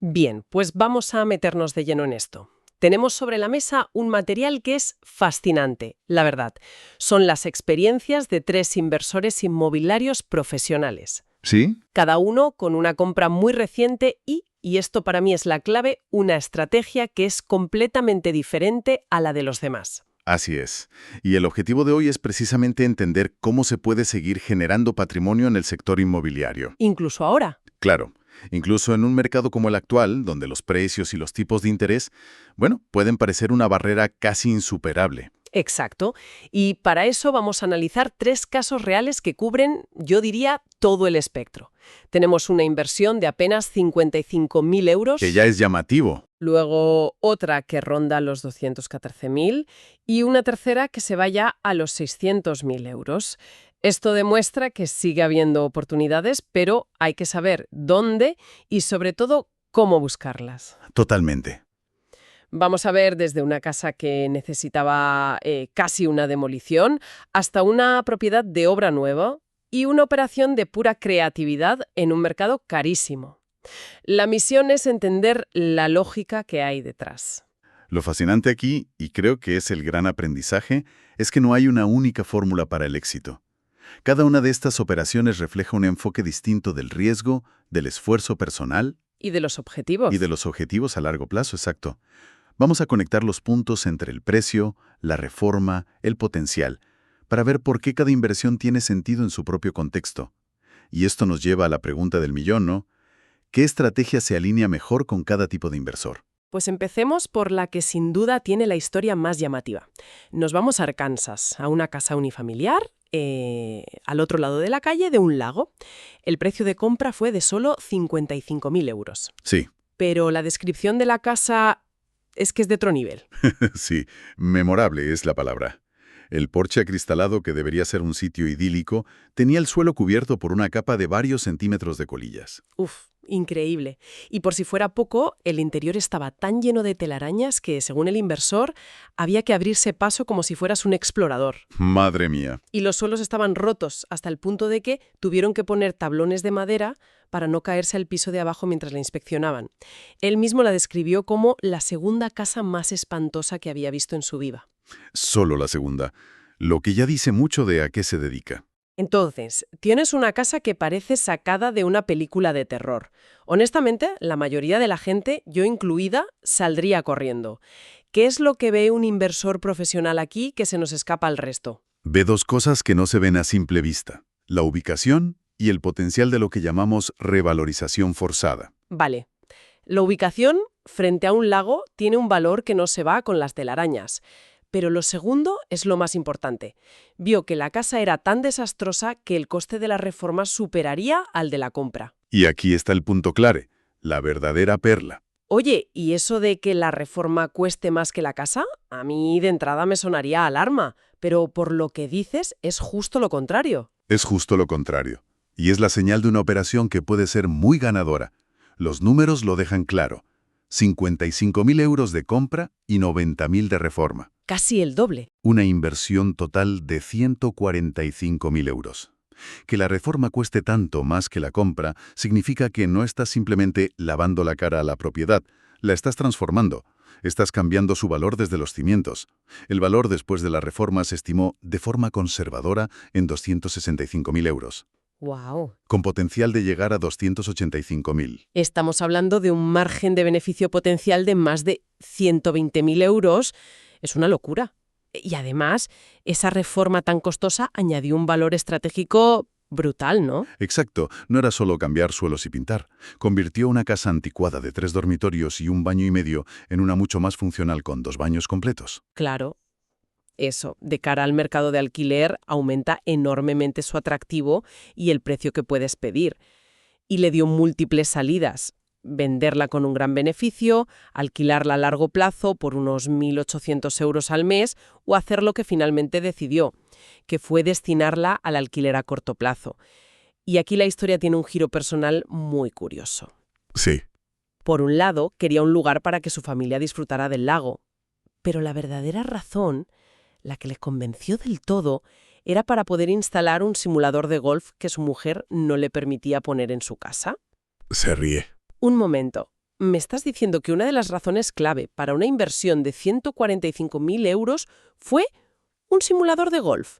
Bien, pues vamos a meternos de lleno en esto. Tenemos sobre la mesa un material que es fascinante, la verdad. Son las experiencias de 3 inversores inmobiliarios profesionales. ¿Sí? Cada uno con una compra muy reciente y esto para mí es la clave, una estrategia que es completamente diferente a la de los demás. Así es. Y el objetivo de hoy es precisamente entender cómo se puede seguir generando patrimonio en el sector inmobiliario. Incluso ahora. Claro, incluso en un mercado como el actual, donde los precios y los tipos de interés, bueno, pueden parecer una barrera casi insuperable. Exacto. Y para eso vamos a analizar 3 casos reales que cubren, yo diría, todo el espectro. Tenemos una inversión de apenas 55.000 euros. Que ya es llamativo. Luego otra que ronda los 214.000 y una tercera que se vaya a los 600.000 euros. Esto demuestra que sigue habiendo oportunidades, pero hay que saber dónde y sobre todo cómo buscarlas. Totalmente. Vamos a ver desde una casa que necesitaba casi una demolición hasta una propiedad de obra nueva y una operación de pura creatividad en un mercado carísimo. La misión es entender la lógica que hay detrás. Lo fascinante aquí, y creo que es el gran aprendizaje, es que no hay una única fórmula para el éxito. Cada una de estas operaciones refleja un enfoque distinto del riesgo, del esfuerzo personal ¿Y de los objetivos? y de los objetivos a largo plazo, exacto. Vamos a conectar los puntos entre el precio, la reforma, el potencial, para ver por qué cada inversión tiene sentido en su propio contexto. Y esto nos lleva a la pregunta del millón, ¿no? ¿Qué estrategia se alinea mejor con cada tipo de inversor? Pues empecemos por la que sin duda tiene la historia más llamativa. Nos vamos a Arkansas, a una casa unifamiliar, al otro lado de la calle, de un lago. El precio de compra fue de solo 55.000 euros. Sí, Pero la descripción de la casa es que es de otro nivel. sí, memorable es la palabra. El porche acristalado, que debería ser un sitio idílico, tenía el suelo cubierto por una capa de varios centímetros de colillas. Uf, increíble. Y por si fuera poco, el interior estaba tan lleno de telarañas que, según el inversor, había que abrirse paso como si fueras un explorador. Madre mía. Y los suelos estaban rotos hasta el punto de que tuvieron que poner tablones de madera para no caerse al piso de abajo mientras la inspeccionaban. Él mismo la describió como la segunda casa más espantosa que había visto en su vida. Solo la segunda. Lo que ya dice mucho de a qué se dedica. Entonces, tienes una casa que parece sacada de una película de terror. Honestamente, la mayoría de la gente, yo incluida, saldría corriendo. ¿Qué es lo que ve un inversor profesional aquí que se nos escapa al resto? Ve dos cosas que no se ven a simple vista: la ubicación y el potencial de lo que llamamos revalorización forzada. Vale. La ubicación, frente a un lago, tiene un valor que no se va con las telarañas. Pero lo segundo es lo más importante. Vio que la casa era tan desastrosa que el coste de la reforma superaría al de la compra. Y aquí está el punto clave, la verdadera perla. Oye, ¿y eso de que la reforma cueste más que la casa? A mí de entrada me sonaría alarma, pero por lo que dices es justo lo contrario. Es justo lo contrario. Y es la señal de una operación que puede ser muy ganadora. Los números lo dejan claro. 55.000 euros de compra y 90.000 de reforma. Casi el doble. Una inversión total de 145.000 euros. Que la reforma cueste tanto más que la compra significa que no estás simplemente lavando la cara a la propiedad, la estás transformando. Estás cambiando su valor desde los cimientos. El valor después de la reforma se estimó de forma conservadora en 265.000 euros, ¡Wow! con potencial de llegar a 285.000. Estamos hablando de un margen de beneficio potencial de más de 120.000 euros. Es una locura. Y además, esa reforma tan costosa añadió un valor estratégico brutal, ¿no? Exacto, no era solo cambiar suelos y pintar. Convirtió una casa anticuada de 3 dormitorios y un baño y medio en una mucho más funcional con 2 baños completos. Claro, eso, de cara al mercado de alquiler, aumenta enormemente su atractivo y el precio que puedes pedir. Y le dio múltiples salidas. Venderla con un gran beneficio, alquilarla a largo plazo por unos 1.800 euros al mes o hacer lo que finalmente decidió, que fue destinarla al alquiler a corto plazo. Y aquí la historia tiene un giro personal muy curioso. Sí. Por un lado, quería un lugar para que su familia disfrutara del lago, pero la verdadera razón, la que le convenció del todo, era para poder instalar un simulador de golf que su mujer no le permitía poner en su casa. Se ríe. Un momento. me estás diciendo que una de las razones clave para una inversión de 145.000 euros fue un simulador de golf.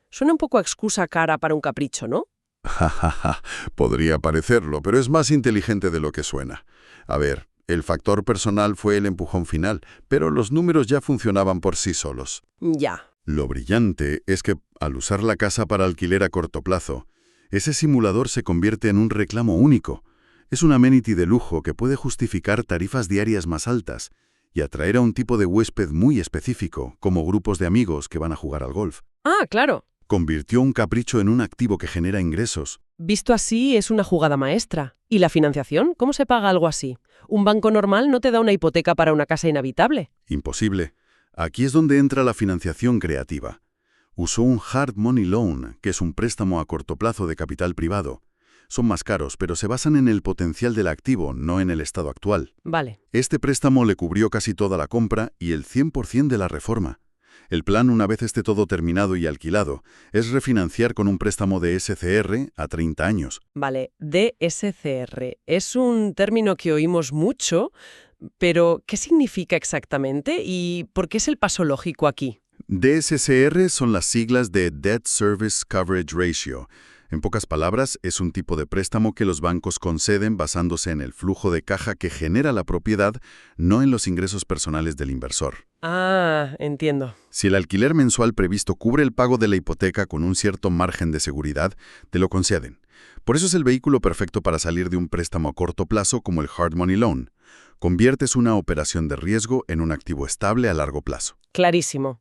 Suena un poco a excusa cara para un capricho, ¿no? Jajaja, podría parecerlo, pero es más inteligente de lo que suena. A ver, el factor personal fue el empujón final, pero los números ya funcionaban por sí solos. Ya. Lo brillante es que, al usar la casa para alquiler a corto plazo, ese simulador se convierte en un reclamo único. Es un amenity de lujo que puede justificar tarifas diarias más altas y atraer a un tipo de huésped muy específico, como grupos de amigos que van a jugar al golf. Ah, claro. Convirtió un capricho en un activo que genera ingresos. Visto así, es una jugada maestra. ¿Y la financiación? ¿Cómo se paga algo así? Un banco normal no te da una hipoteca para una casa inhabitable. Imposible. Aquí es donde entra la financiación creativa. Usó un hard money loan, que es un préstamo a corto plazo de capital privado. Son más caros, pero se basan en el potencial del activo, no en el estado actual. Vale. Este préstamo le cubrió casi toda la compra y el 100% de la reforma. El plan, una vez esté todo terminado y alquilado, es refinanciar con un préstamo de SCR a 30 años. Vale, DSCR. Es un término que oímos mucho, pero ¿qué significa exactamente y por qué es el paso lógico aquí? DSCR son las siglas de Debt Service Coverage Ratio. En pocas palabras, es un tipo de préstamo que los bancos conceden basándose en el flujo de caja que genera la propiedad, no en los ingresos personales del inversor. Ah, entiendo. Si el alquiler mensual previsto cubre el pago de la hipoteca con un cierto margen de seguridad, te lo conceden. Por eso es el vehículo perfecto para salir de un préstamo a corto plazo como el Hard Money Loan. Conviertes una operación de riesgo en un activo estable a largo plazo. Clarísimo.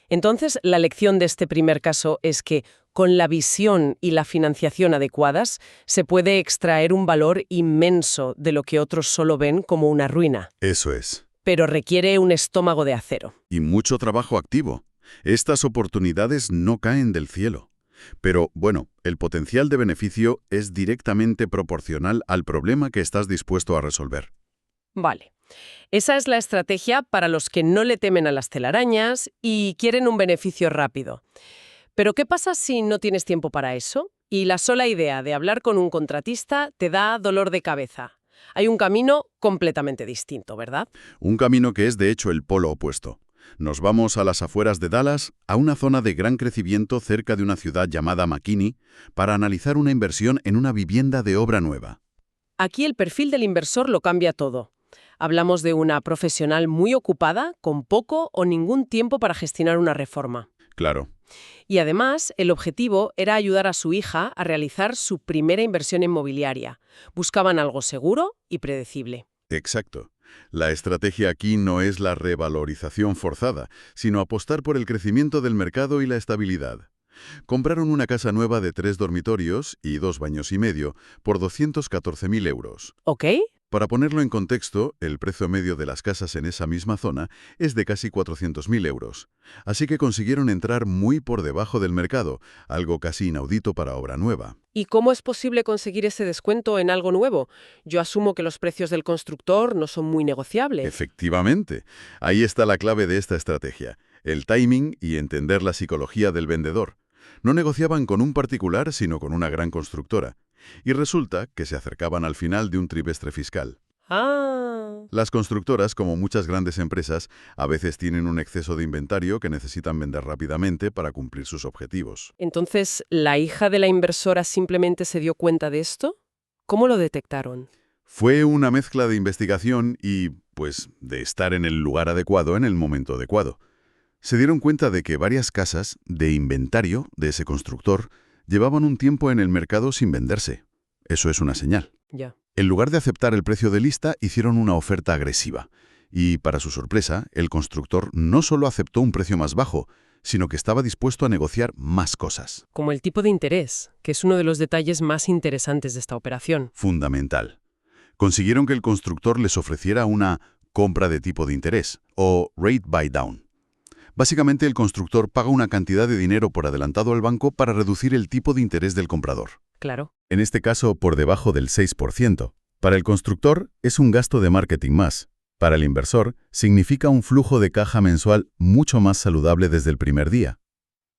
Entonces, la lección de este primer caso es que, con la visión y la financiación adecuadas, se puede extraer un valor inmenso de lo que otros solo ven como una ruina. Eso es. Pero requiere un estómago de acero. Y mucho trabajo activo. Estas oportunidades no caen del cielo. Pero, bueno, el potencial de beneficio es directamente proporcional al problema que estás dispuesto a resolver. Vale. Esa es la estrategia para los que no le temen a las telarañas y quieren un beneficio rápido. Pero ¿qué pasa si no tienes tiempo para eso? Y la sola idea de hablar con un contratista te da dolor de cabeza. Hay un camino completamente distinto, ¿verdad? Un camino que es, de hecho, el polo opuesto. Nos vamos a las afueras de Dallas, a una zona de gran crecimiento cerca de una ciudad llamada McKinney, para analizar una inversión en una vivienda de obra nueva. Aquí el perfil del inversor lo cambia todo. Hablamos de una profesional muy ocupada, con poco o ningún tiempo para gestionar una reforma. Claro. Y además, el objetivo era ayudar a su hija a realizar su primera inversión inmobiliaria. Buscaban algo seguro y predecible. Exacto. La estrategia aquí no es la revalorización forzada, sino apostar por el crecimiento del mercado y la estabilidad. Compraron una casa nueva de 3 dormitorios y 2 baños y medio por 214.000 euros. ¿Ok? Para ponerlo en contexto, el precio medio de las casas en esa misma zona es de casi 400.000 euros. Así que consiguieron entrar muy por debajo del mercado, algo casi inaudito para obra nueva. ¿Y cómo es posible conseguir ese descuento en algo nuevo? Yo asumo que los precios del constructor no son muy negociables. Efectivamente. Ahí está la clave de esta estrategia, el timing y entender la psicología del vendedor. No negociaban con un particular, sino con una gran constructora. Y resulta que se acercaban al final de un trimestre fiscal. Ah. Las constructoras, como muchas grandes empresas, a veces tienen un exceso de inventario que necesitan vender rápidamente para cumplir sus objetivos. Entonces, ¿la hija de la inversora simplemente se dio cuenta de esto? ¿Cómo lo detectaron? Fue una mezcla de investigación y, pues, de estar en el lugar adecuado en el momento adecuado. Se dieron cuenta de que varias casas de inventario de ese constructor llevaban un tiempo en el mercado sin venderse. Eso es una señal. Ya. En lugar de aceptar el precio de lista, hicieron una oferta agresiva. Y, para su sorpresa, el constructor no solo aceptó un precio más bajo, sino que estaba dispuesto a negociar más cosas. Como el tipo de interés, que es uno de los detalles más interesantes de esta operación. Fundamental. Consiguieron que el constructor les ofreciera una compra de tipo de interés, o rate buy down. Básicamente, el constructor paga una cantidad de dinero por adelantado al banco para reducir el tipo de interés del comprador. Claro. En este caso, por debajo del 6%. Para el constructor, es un gasto de marketing más. Para el inversor, significa un flujo de caja mensual mucho más saludable desde el primer día.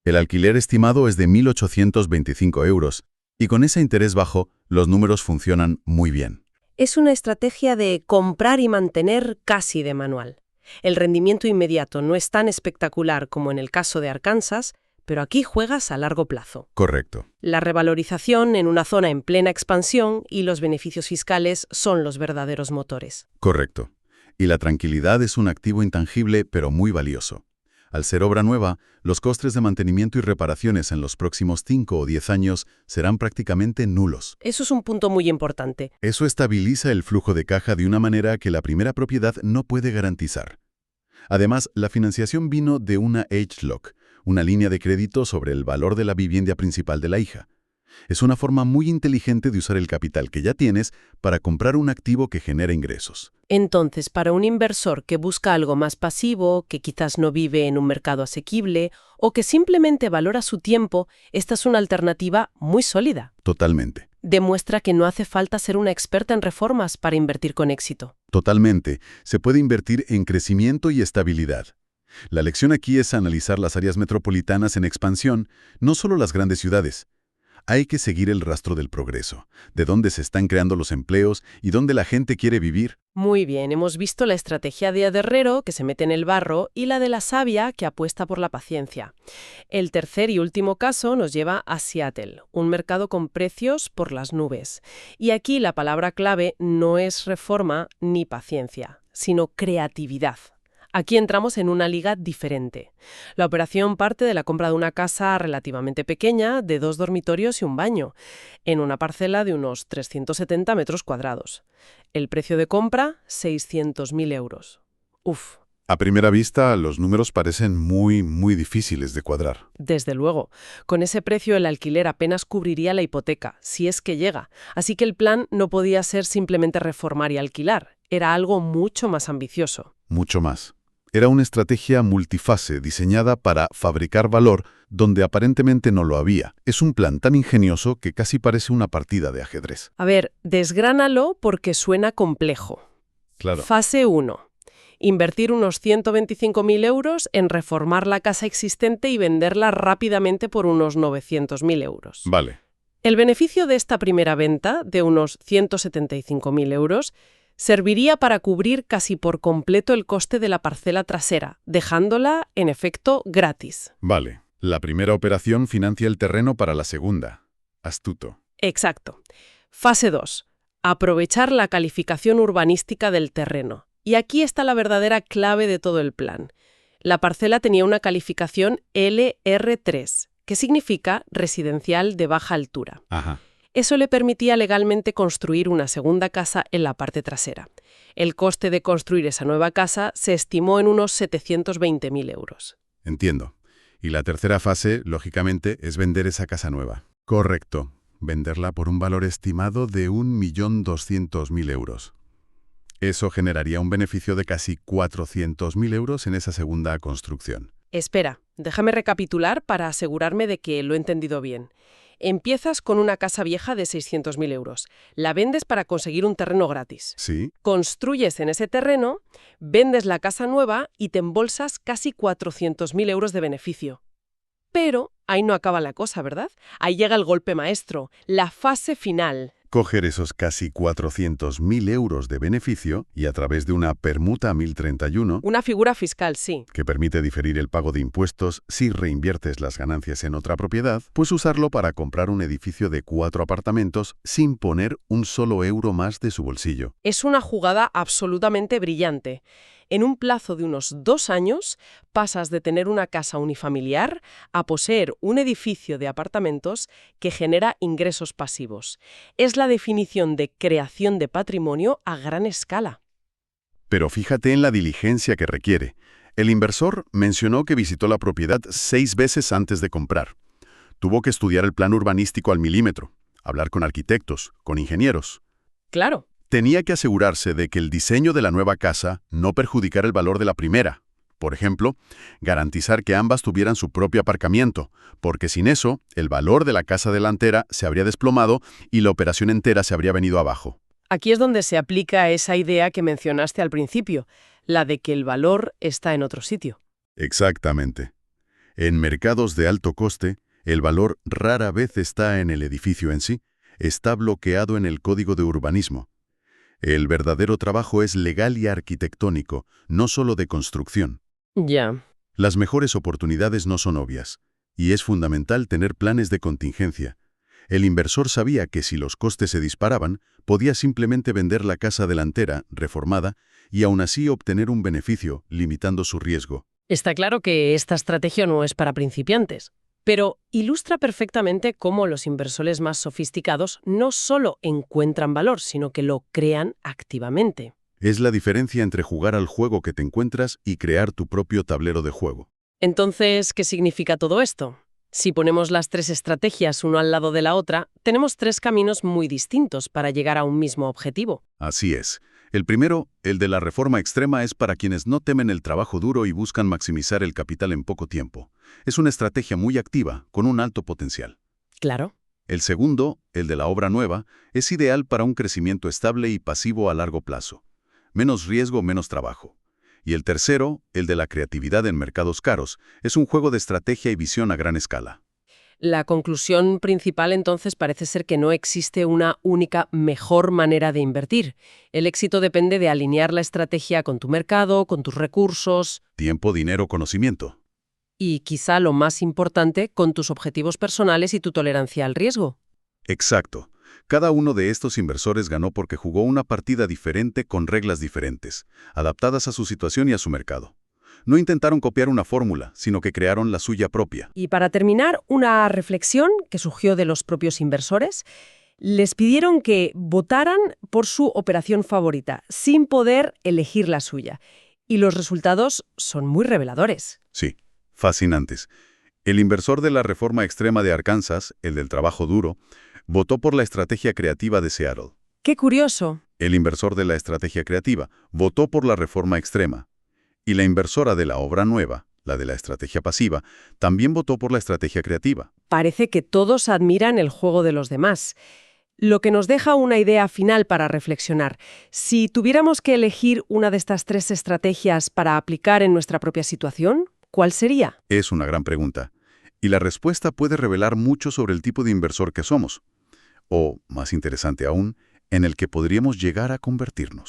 El alquiler estimado es de 1.825 euros, y con ese interés bajo, los números funcionan muy bien. Es una estrategia de comprar y mantener casi de manual. El rendimiento inmediato no es tan espectacular como en el caso de Arkansas, pero aquí juegas a largo plazo. Correcto. La revalorización en una zona en plena expansión y los beneficios fiscales son los verdaderos motores. Correcto. Y la tranquilidad es un activo intangible, pero muy valioso. Al ser obra nueva, los costes de mantenimiento y reparaciones en los próximos 5 o 10 años serán prácticamente nulos. Eso es un punto muy importante. Eso estabiliza el flujo de caja de una manera que la primera propiedad no puede garantizar. Además, la financiación vino de una HELOC, una línea de crédito sobre el valor de la vivienda principal de la hija. Es una forma muy inteligente de usar el capital que ya tienes para comprar un activo que genera ingresos. Entonces, para un inversor que busca algo más pasivo, que quizás no vive en un mercado asequible o que simplemente valora su tiempo, esta es una alternativa muy sólida. Totalmente. Demuestra que no hace falta ser una experta en reformas para invertir con éxito. Totalmente. Se puede invertir en crecimiento y estabilidad. La lección aquí es analizar las áreas metropolitanas en expansión, no solo las grandes ciudades. Hay que seguir el rastro del progreso, de dónde se están creando los empleos y dónde la gente quiere vivir. Muy bien, hemos visto la estrategia de Aderrero, que se mete en el barro, y la de la sabia, que apuesta por la paciencia. El tercer y último caso nos lleva a Seattle, un mercado con precios por las nubes. Y aquí la palabra clave no es reforma ni paciencia, sino creatividad. Aquí entramos en una liga diferente. La operación parte de la compra de una casa relativamente pequeña, de 2 dormitorios y un baño, en una parcela de unos 370 metros cuadrados. El precio de compra, 600.000 euros. Uf. A primera vista, los números parecen muy difíciles de cuadrar. Desde luego. Con ese precio el alquiler apenas cubriría la hipoteca, si es que llega. Así que el plan no podía ser simplemente reformar y alquilar. Era algo mucho más ambicioso. Mucho más. Era una estrategia multifase diseñada para fabricar valor donde aparentemente no lo había. Es un plan tan ingenioso que casi parece una partida de ajedrez. A ver, desgránalo porque suena complejo. Claro. Fase 1. Invertir unos 125.000 euros en reformar la casa existente y venderla rápidamente por unos 900.000 euros. Vale. El beneficio de esta primera venta, de unos 175.000 euros, serviría para cubrir casi por completo el coste de la parcela trasera, dejándola, en efecto, gratis. Vale. La primera operación financia el terreno para la segunda. Astuto. Exacto. Fase 2. Aprovechar la calificación urbanística del terreno. Y aquí está la verdadera clave de todo el plan. La parcela tenía una calificación LR3, que significa residencial de baja altura. Ajá. Eso le permitía legalmente construir una segunda casa en la parte trasera. El coste de construir esa nueva casa se estimó en unos 720.000 euros. Entiendo. Y la tercera fase, lógicamente, es vender esa casa nueva. Correcto. Venderla por un valor estimado de 1.200.000 euros. Eso generaría un beneficio de casi 400.000 euros en esa segunda construcción. Espera, déjame recapitular para asegurarme de que lo he entendido bien. Empiezas con una casa vieja de 600.000 euros. La vendes para conseguir un terreno gratis. Sí. Construyes en ese terreno, vendes la casa nueva y te embolsas casi 400.000 euros de beneficio. Pero ahí no acaba la cosa, ¿verdad? Ahí llega el golpe maestro, la fase final. Coger esos casi 400.000 euros de beneficio y a través de una permuta 1031, Una figura fiscal, sí. que permite diferir el pago de impuestos si reinviertes las ganancias en otra propiedad, pues usarlo para comprar un edificio de 4 apartamentos sin poner un solo euro más de su bolsillo. Es una jugada absolutamente brillante. En un plazo de unos 2 años, pasas de tener una casa unifamiliar a poseer un edificio de apartamentos que genera ingresos pasivos. Es la definición de creación de patrimonio a gran escala. Pero fíjate en la diligencia que requiere. El inversor mencionó que visitó la propiedad 6 veces antes de comprar. Tuvo que estudiar el plan urbanístico al milímetro, hablar con arquitectos, con ingenieros. Claro. Tenía que asegurarse de que el diseño de la nueva casa no perjudicara el valor de la primera. Por ejemplo, garantizar que ambas tuvieran su propio aparcamiento, porque sin eso, el valor de la casa delantera se habría desplomado y la operación entera se habría venido abajo. Aquí es donde se aplica esa idea que mencionaste al principio, la de que el valor está en otro sitio. Exactamente. En mercados de alto coste, el valor rara vez está en el edificio en sí, está bloqueado en el código de urbanismo. El verdadero trabajo es legal y arquitectónico, no solo de construcción. Ya. Las mejores oportunidades no son obvias, y es fundamental tener planes de contingencia. El inversor sabía que si los costes se disparaban, podía simplemente vender la casa delantera, reformada, y aún así obtener un beneficio, limitando su riesgo. Está claro que esta estrategia no es para principiantes, pero ilustra perfectamente cómo los inversores más sofisticados no solo encuentran valor, sino que lo crean activamente. Es la diferencia entre jugar al juego que te encuentras y crear tu propio tablero de juego. Entonces, ¿qué significa todo esto? Si ponemos las tres estrategias uno al lado de la otra, tenemos tres caminos muy distintos para llegar a un mismo objetivo. Así es. El primero, el de la reforma extrema, es para quienes no temen el trabajo duro y buscan maximizar el capital en poco tiempo. Es una estrategia muy activa, con un alto potencial. Claro. El segundo, el de la obra nueva, es ideal para un crecimiento estable y pasivo a largo plazo. Menos riesgo, menos trabajo. Y el tercero, el de la creatividad en mercados caros, es un juego de estrategia y visión a gran escala. La conclusión principal entonces parece ser que no existe una única mejor manera de invertir. El éxito depende de alinear la estrategia con tu mercado, con tus recursos Tiempo, dinero, conocimiento. y, quizá lo más importante, con tus objetivos personales y tu tolerancia al riesgo. Exacto. Cada uno de estos inversores ganó porque jugó una partida diferente con reglas diferentes, adaptadas a su situación y a su mercado. No intentaron copiar una fórmula, sino que crearon la suya propia. Y para terminar, una reflexión que surgió de los propios inversores. Les pidieron que votaran por su operación favorita, sin poder elegir la suya. Y los resultados son muy reveladores. Sí, fascinantes. El inversor de la reforma extrema de Arkansas, el del trabajo duro, votó por la estrategia creativa de Seattle. ¡Qué curioso! El inversor de la estrategia creativa votó por la reforma extrema. Y la inversora de la obra nueva, la de la estrategia pasiva, también votó por la estrategia creativa. Parece que todos admiran el juego de los demás. Lo que nos deja una idea final para reflexionar. Si tuviéramos que elegir una de estas tres estrategias para aplicar en nuestra propia situación, ¿cuál sería? Es una gran pregunta. Y la respuesta puede revelar mucho sobre el tipo de inversor que somos. O, más interesante aún, en el que podríamos llegar a convertirnos.